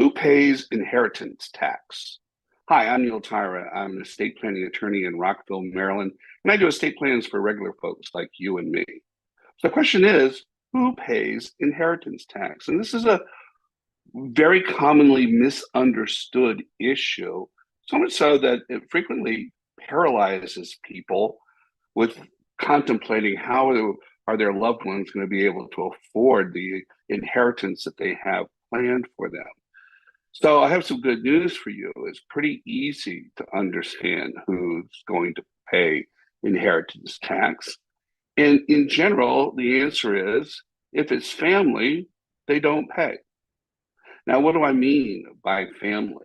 Who pays inheritance tax? Hi, I'm Neil Tyra. I'm an estate planning attorney in Rockville, Maryland, and I do estate plans for regular folks like you and me. So the question is, who pays inheritance tax? And this is a very commonly misunderstood issue, so much so that it frequently paralyzes people with contemplating how are their loved ones going to be able to afford the inheritance that they have planned for them. So I have some good news for you. It's pretty easy to understand who's going to pay inheritance tax. And in general, the answer is if it's family, they don't pay. Now, what do I mean by family?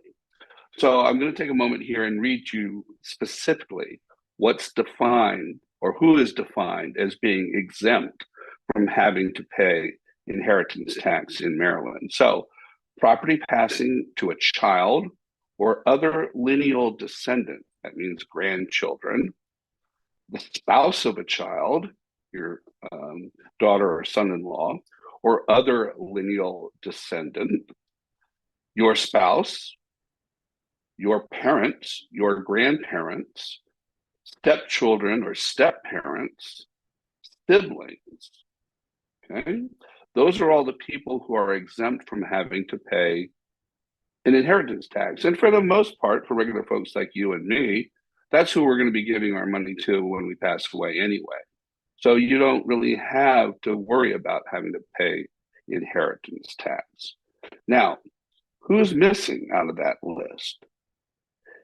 So I'm going to take a moment here and read you specifically what's defined or who is defined as being exempt from having to pay inheritance tax in Maryland. So property passing to a child or other lineal descendant, that means grandchildren, the spouse of a child, your daughter or son-in-law, or other lineal descendant, your spouse, your parents, your grandparents, stepchildren or step-parents, siblings, okay? Those are all the people who are exempt from having to pay an inheritance tax. And for the most part, for regular folks like you and me, that's who we're going to be giving our money to when we pass away anyway. So you don't really have to worry about having to pay inheritance tax. Now, who's missing out of that list?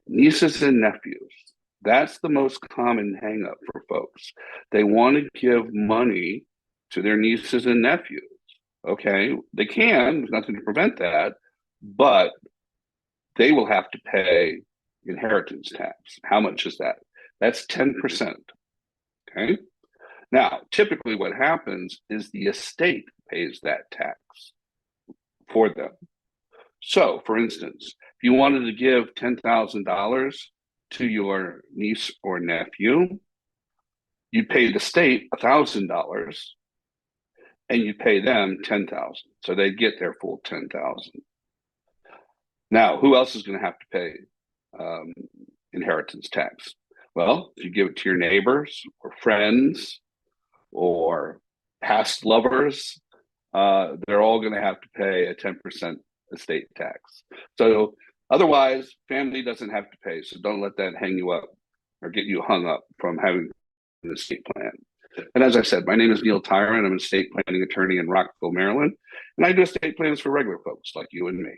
Nieces and nephews. That's the most common hangup for folks. They want to give money to their nieces and nephews. Okay, they can, there's nothing to prevent that, but they will have to pay inheritance tax. How much is that? That's 10%. Okay. Now, typically what happens is the estate pays that tax for them. So, for instance, if you wanted to give $10,000 to your niece or nephew, you pay the state $1,000 and you pay them $10,000. So they get their full $10,000. Now, who else is going to have to pay inheritance tax? Well, if you give it to your neighbors or friends or past lovers, they're all going to have to pay a 10% estate tax. So otherwise, family doesn't have to pay. So don't let that hang you up or get you hung up from having an estate plan. And as I said, my name is Neil Tyra, and I'm an estate planning attorney in Rockville, Maryland. And I do estate plans for regular folks like you and me.